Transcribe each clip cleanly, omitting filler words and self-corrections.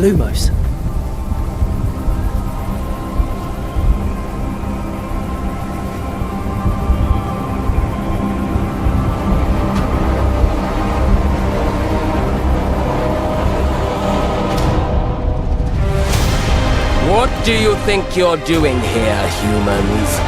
Lumos. What do you think you're doing here, humans?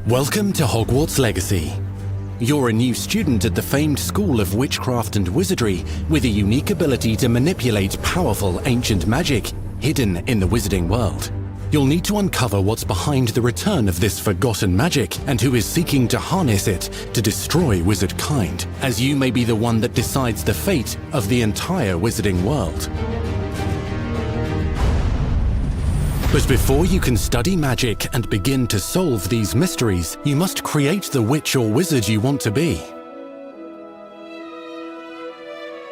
Welcome to Hogwarts Legacy. You're a new student at the famed School of Witchcraft and Wizardry with a unique ability to manipulate powerful ancient magic hidden in the wizarding world. You'll need to uncover what's behind the return of this forgotten magic and who is seeking to harness it to destroy wizard kind, as you may be the one that decides the fate of the entire wizarding world. But before you can study magic and begin to solve these mysteries, you must create the witch or wizard you want to be.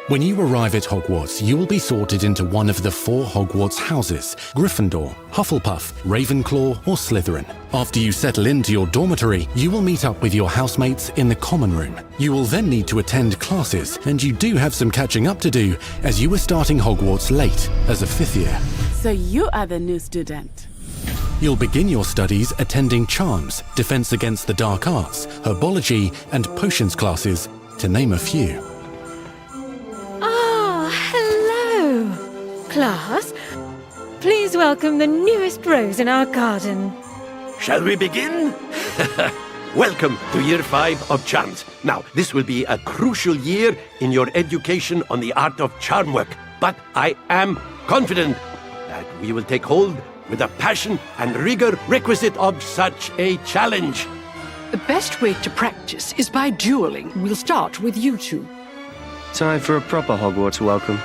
When you arrive at Hogwarts, you will be sorted into one of the 4 Hogwarts houses: Gryffindor, Hufflepuff, Ravenclaw, or Slytherin. After you settle into your dormitory, you will meet up with your housemates in the common room. You will then need to attend classes, and you do have some catching up to do, as you were starting Hogwarts late as a 5th year. So you are the new student. You'll begin your studies attending Charms, Defense Against the Dark Arts, Herbology, and Potions classes, to name a few. Hello, class. Please welcome the newest rose in our garden. Shall we begin? Welcome to Year 5 of Charms. Now, this will be a crucial year in your education on the art of charm work, but I am confident that we will take hold with the passion and rigor requisite of such a challenge. The best way to practice is by dueling. We'll start with you two. Time for a proper Hogwarts welcome.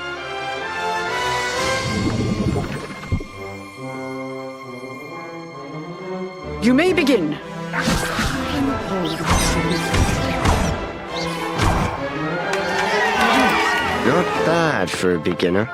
You may begin. Not bad for a beginner.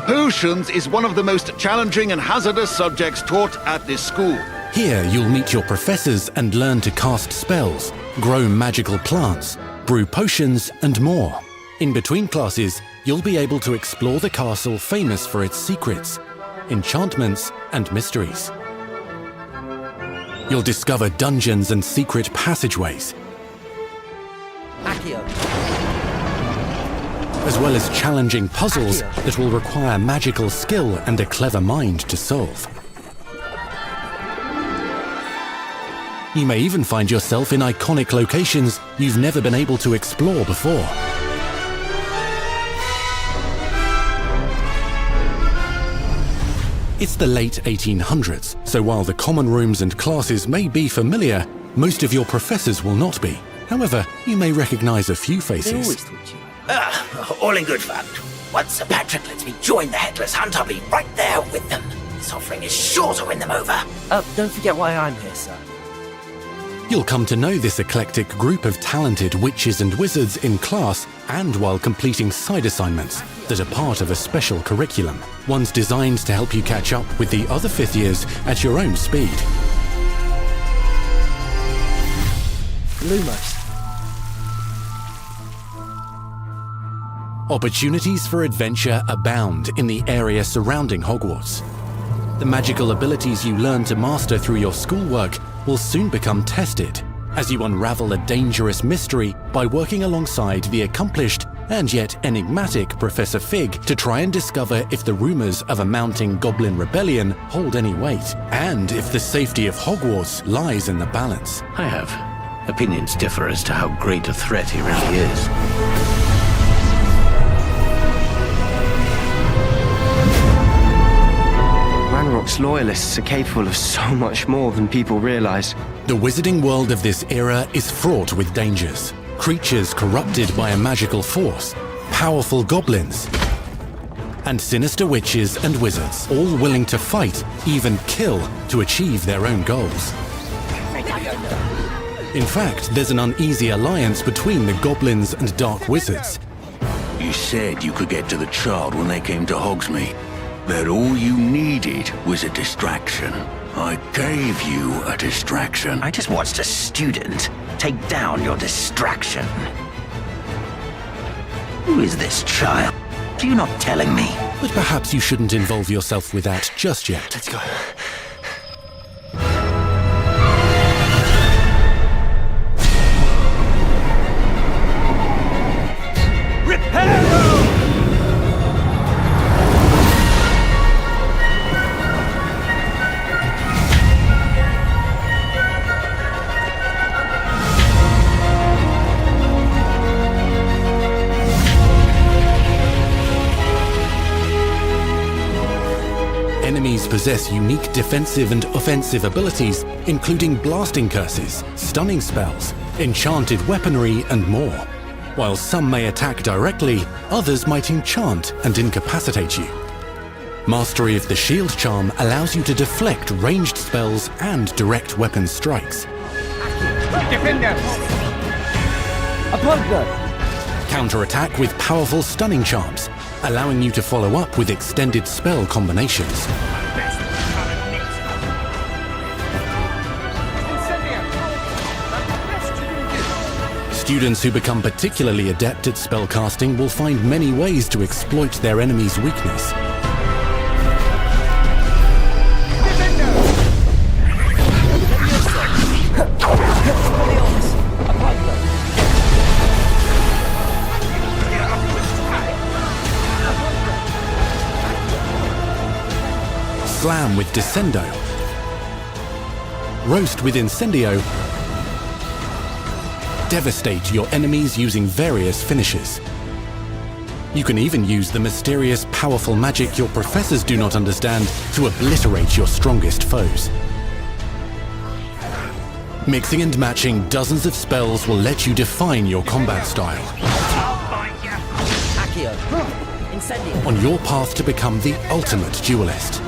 Potions is one of the most challenging and hazardous subjects taught at this school. Here you'll meet your professors and learn to cast spells, grow magical plants, brew potions, and more. In between classes, you'll be able to explore the castle famous for its secrets, enchantments, and mysteries. You'll discover dungeons and secret passageways, as well as challenging puzzles that will require magical skill and a clever mind to solve. You may even find yourself in iconic locations you've never been able to explore before. It's the late 1800s, so while the common rooms and classes may be familiar, most of your professors will not be. However, you may recognize a few faces. All in good fun. Once Sir Patrick lets me join the Headless Hunt, I'll be right there with them. This offering is sure to win them over. Don't forget why I'm here, sir. You'll come to know this eclectic group of talented witches and wizards in class and while completing side assignments that are part of a special curriculum, ones designed to help you catch up with the other 5th years at your own speed. Lumos. Opportunities for adventure abound in the area surrounding Hogwarts. The magical abilities you learn to master through your schoolwork will soon become tested as you unravel a dangerous mystery by working alongside the accomplished and yet enigmatic Professor Fig to try and discover if the rumors of a mounting goblin rebellion hold any weight, and if the safety of Hogwarts lies in the balance. I have opinions differ as to how great a threat he really is. Ranrock's loyalists are capable of so much more than people realize. The wizarding world of this era is fraught with dangers. Creatures corrupted by a magical force, powerful goblins, and sinister witches and wizards, all willing to fight, even kill, to achieve their own goals. In fact, there's an uneasy alliance between the goblins and dark wizards. You said you could get to the child when they came to Hogsmeade. That all you needed was a distraction. I gave you a distraction. I just watched a student take down your distraction. Who is this child? Are you not telling me? But perhaps you shouldn't involve yourself with that just yet. Let's go. Enemies possess unique defensive and offensive abilities, including blasting curses, stunning spells, enchanted weaponry, and more. While some may attack directly, others might enchant and incapacitate you. Mastery of the shield charm allows you to deflect ranged spells and direct weapon strikes. Counterattack with powerful stunning charms, allowing you to follow up with extended spell combinations. Students who become particularly adept at spellcasting will find many ways to exploit their enemy's weakness. Slam with Descendo, Roast with Incendio, devastate your enemies using various finishes. You can even use the mysterious, powerful magic your professors do not understand to obliterate your strongest foes. Mixing and matching dozens of spells will let you define your combat style. On your path to become the ultimate duelist.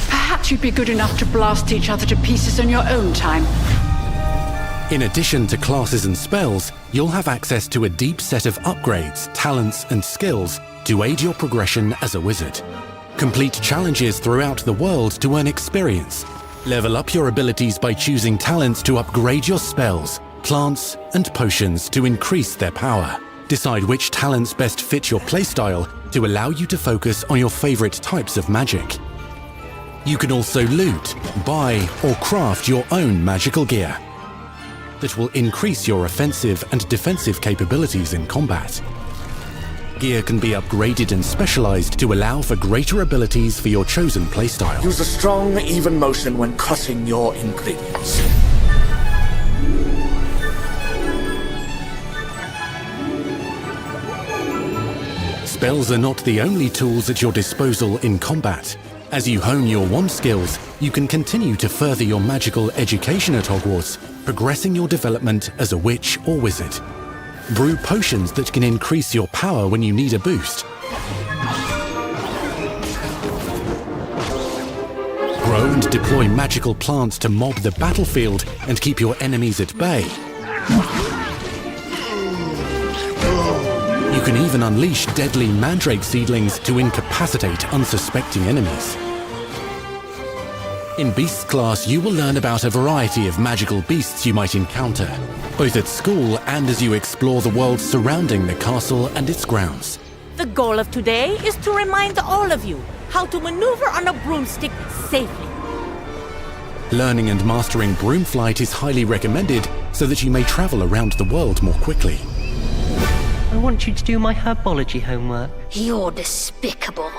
Perhaps you'd be good enough to blast each other to pieces on your own time. In addition to classes and spells, you'll have access to a deep set of upgrades, talents, and skills to aid your progression as a wizard. Complete challenges throughout the world to earn experience. Level up your abilities by choosing talents to upgrade your spells, plants, and potions to increase their power. Decide which talents best fit your playstyle to allow you to focus on your favorite types of magic. You can also loot, buy, or craft your own magical gear that will increase your offensive and defensive capabilities in combat. Gear can be upgraded and specialized to allow for greater abilities for your chosen playstyle. Use a strong, even motion when cutting your ingredients. Spells are not the only tools at your disposal in combat. As you hone your wand skills, you can continue to further your magical education at Hogwarts, progressing your development as a witch or wizard. Brew potions that can increase your power when you need a boost. Grow and deploy magical plants to mob the battlefield and keep your enemies at bay. You can even unleash deadly mandrake seedlings to incapacitate unsuspecting enemies. In Beasts class, you will learn about a variety of magical beasts you might encounter, both at school and as you explore the world surrounding the castle and its grounds. The goal of today is to remind all of you how to maneuver on a broomstick safely. Learning and mastering broomflight is highly recommended so that you may travel around the world more quickly. I want you to do my herbology homework. You're despicable.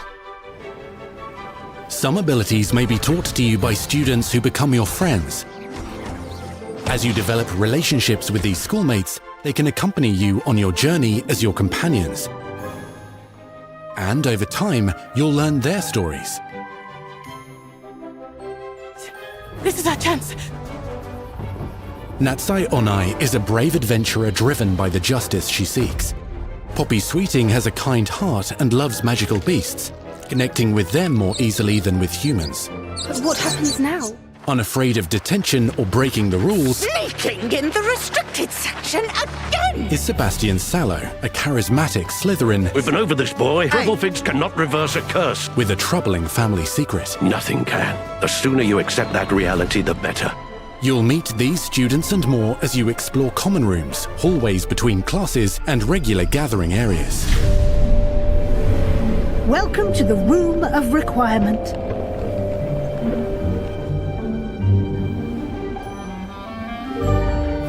Some abilities may be taught to you by students who become your friends. As you develop relationships with these schoolmates, they can accompany you on your journey as your companions. And over time, you'll learn their stories. This is our chance. Natsai Onai is a brave adventurer driven by the justice she seeks. Poppy Sweeting has a kind heart and loves magical beasts, connecting with them more easily than with humans. But what happens now? Unafraid of detention or breaking the rules, Sneaking in the restricted section again! is Sebastian Sallow, a charismatic Slytherin We've been over this, boy. Rubblefigs cannot reverse a curse. with a troubling family secret. Nothing can. The sooner you accept that reality, the better. You'll meet these students and more as you explore common rooms, hallways between classes, and regular gathering areas. Welcome to the Room of Requirement.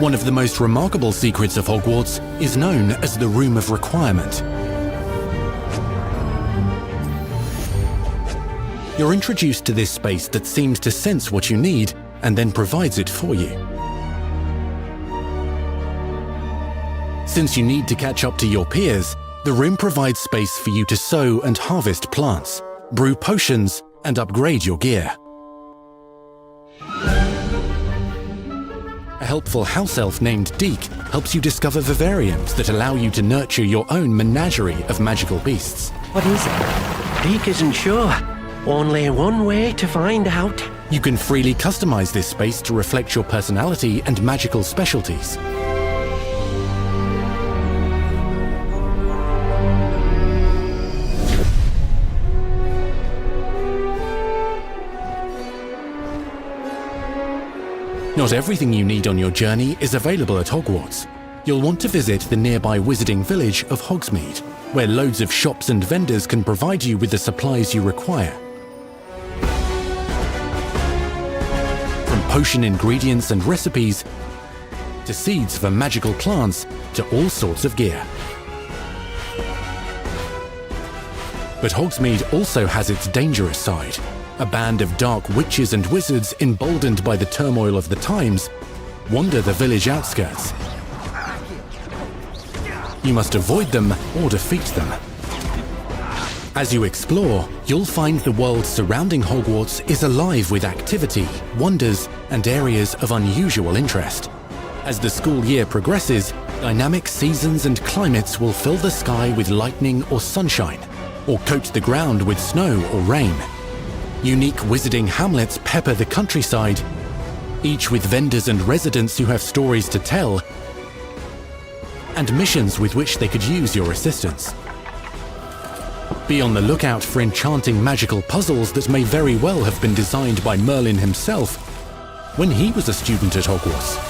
One of the most remarkable secrets of Hogwarts is known as the Room of Requirement. You're introduced to this space that seems to sense what you need and then provides it for you. Since you need to catch up to your peers, the room provides space for you to sow and harvest plants, brew potions, and upgrade your gear. A helpful house elf named Deke helps you discover vivariums that allow you to nurture your own menagerie of magical beasts. What is it? Deke isn't sure. Only one way to find out. You can freely customize this space to reflect your personality and magical specialties. Not everything you need on your journey is available at Hogwarts. You'll want to visit the nearby wizarding village of Hogsmeade, where loads of shops and vendors can provide you with the supplies you require. From potion ingredients and recipes, to seeds for magical plants, to all sorts of gear. But Hogsmeade also has its dangerous side. A band of dark witches and wizards, emboldened by the turmoil of the times, wander the village outskirts. You must avoid them or defeat them. As you explore, you'll find the world surrounding Hogwarts is alive with activity, wonders, and areas of unusual interest. As the school year progresses, dynamic seasons and climates will fill the sky with lightning or sunshine, or coat the ground with snow or rain. Unique wizarding hamlets pepper the countryside, each with vendors and residents who have stories to tell, and missions with which they could use your assistance. Be on the lookout for enchanting magical puzzles that may very well have been designed by Merlin himself when he was a student at Hogwarts.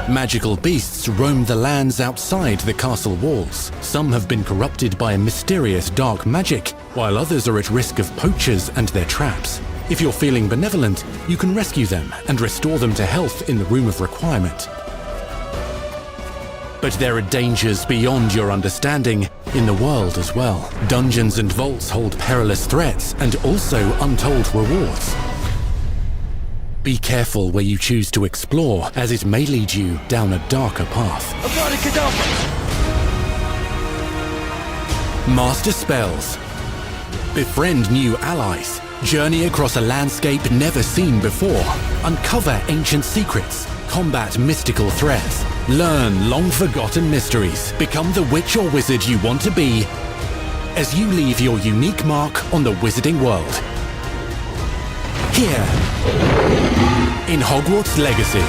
Magical beasts roam the lands outside the castle walls. Some have been corrupted by a mysterious dark magic, while others are at risk of poachers and their traps. If you're feeling benevolent, you can rescue them and restore them to health in the Room of Requirement. But there are dangers beyond your understanding in the world as well. Dungeons and vaults hold perilous threats and also untold rewards. Be careful where you choose to explore, as it may lead you down a darker path. Master spells. Befriend new allies. Journey across a landscape never seen before. Uncover ancient secrets. Combat mystical threats. Learn long-forgotten mysteries. Become the witch or wizard you want to be as you leave your unique mark on the wizarding world. Here in Hogwarts Legacy.